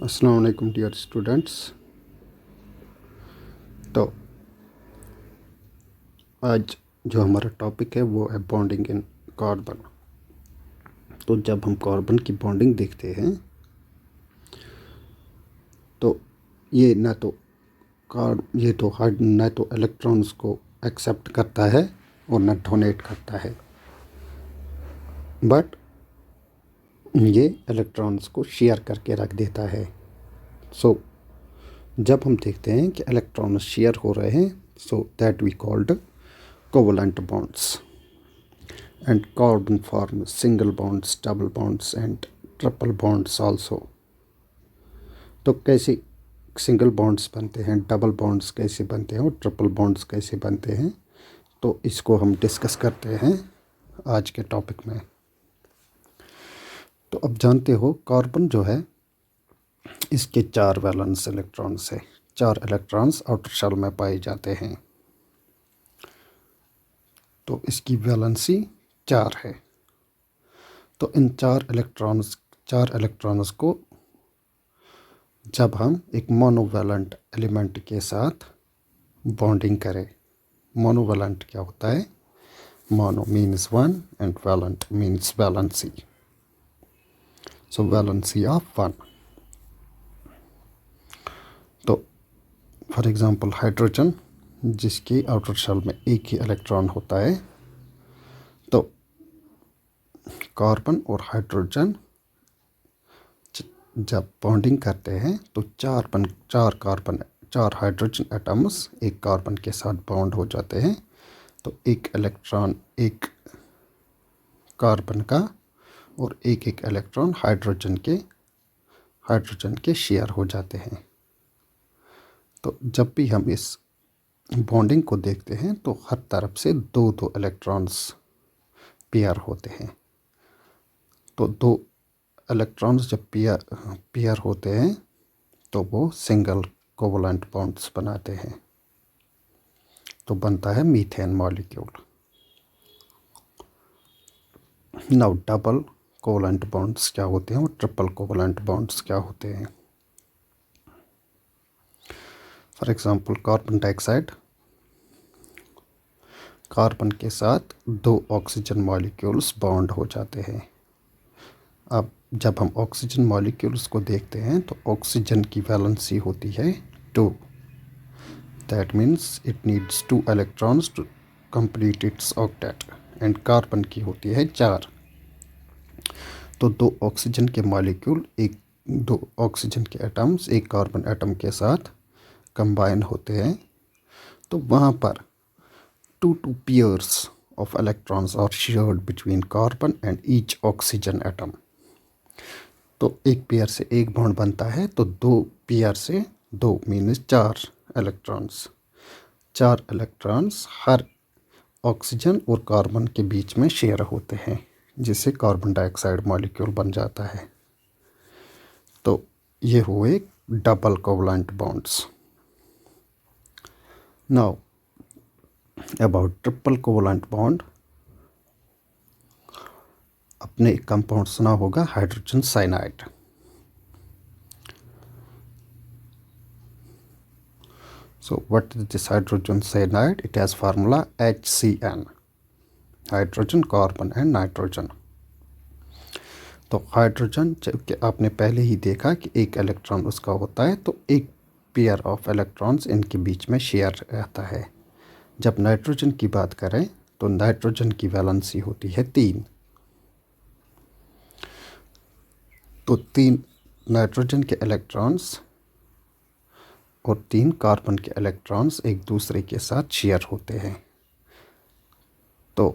अस्सलाम वालेकुम dear students. तो आज जो हमारा टॉपिक है वो है बॉन्डिंग इन कार्बन। तो जब हम कार्बन की बॉन्डिंग देखते हैं तो ये न तो इलेक्ट्रॉन्स को एक्सेप्ट करता है और न डोनेट करता है, बट ये इलेक्ट्रॉन्स को शेयर करके रख देता है। जब हम देखते हैं कि इलेक्ट्रॉन्स शेयर हो रहे हैं, so that we called covalent bonds, and carbon forms single bonds, double bonds and triple bonds also। तो कैसे सिंगल बॉन्ड्स बनते हैं, डबल बॉन्ड्स कैसे बनते हैं और ट्रिपल बॉन्ड्स कैसे बनते हैं, तो इसको हम डिस्कस करते हैं आज के टॉपिक में। तो अब जानते हो कार्बन जो है इसके 4 वैलेंस इलेक्ट्रॉन्स है। 4 इलेक्ट्रॉन्स आउटर शेल में पाए जाते हैं, तो इसकी वैलेंसी 4 है। तो इन 4 इलेक्ट्रॉन्स को जब हम एक मोनोवैलेंट एलिमेंट के साथ बॉन्डिंग करें, मोनोवैलेंट क्या होता है? Mono means 1 and valent means valency. So valency of 1। तो फॉर एग्जांपल हाइड्रोजन, जिसकी आउटर शेल में एक ही इलेक्ट्रॉन होता है, तो कार्बन और हाइड्रोजन जब बॉन्डिंग करते हैं तो 4 हाइड्रोजन एटम्स एक कार्बन के साथ बॉन्ड हो जाते हैं। तो एक इलेक्ट्रॉन एक कार्बन का और एक इलेक्ट्रॉन हाइड्रोजन के शेयर हो जाते हैं। तो जब भी हम इस बॉन्डिंग को देखते हैं तो हर तरफ से 2 इलेक्ट्रॉन्स पेयर होते हैं। तो 2 इलेक्ट्रॉन्स जब पेयर होते हैं तो वो सिंगल कोवलेंट बॉन्ड्स बनाते हैं, तो बनता है methane molecule. Now double covalent bonds क्या होते हैं और ट्रिपल कोवलेंट बॉन्ड्स क्या होते हैं? For example carbon dioxide, carbon के साथ 2 ऑक्सीजन मॉलिक्यूल्स बॉन्ड हो जाते हैं। अब जब हम ऑक्सीजन मॉलिक्यूल्स को देखते हैं तो ऑक्सीजन की वैलेंसी होती है 2। That means it needs 2 electrons to complete its octet. And carbon की होती है 4। तो 2 ऑक्सीजन के मॉलिक्यूल 2 ऑक्सीजन के एटम्स एक कार्बन एटम के साथ कंबाइन होते हैं, तो वहाँ पर 2 pairs of electrons are shared between carbon and each oxygen atom. तो एक पेयर से एक बॉन्ड बनता है, तो 2 पेयर से 2 मीन्स 4 इलेक्ट्रॉन्स। 4 इलेक्ट्रॉन्स हर ऑक्सीजन और कार्बन के बीच में शेयर होते हैं, जिससे कार्बन डाइऑक्साइड मॉलिक्यूल बन जाता है। तो ये हुए double covalent bonds. Now about triple covalent bond, अपने कंपाउंड सुना होगा hydrogen cyanide. So what is this hydrogen cyanide? It has formula HCN, hydrogen, carbon and nitrogen. तो हाइड्रोजन जबकि आपने पहले ही देखा कि एक इलेक्ट्रॉन उसका होता है, तो एक पेयर ऑफ इलेक्ट्रॉन्स इनके बीच में शेयर रहता है। जब नाइट्रोजन की बात करें तो नाइट्रोजन की वैलेंसी होती है 3। तो 3 नाइट्रोजन के इलेक्ट्रॉन्स और 3 कार्बन के इलेक्ट्रॉन्स एक दूसरे के साथ शेयर होते हैं। तो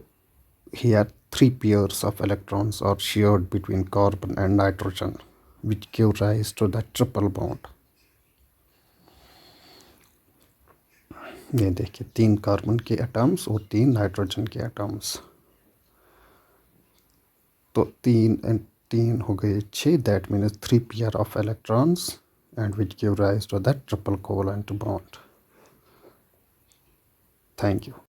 here 3 pairs of electrons are shared between carbon and nitrogen, which give rise to the triple bond। ये देखिए 3 कार्बन के एटम्स और 3 नाइट्रोजन के एटम्स, तो 3 and 3 हो गए 6। That means 3 pair of electrons and which give rise to that triple covalent bond। Thank you।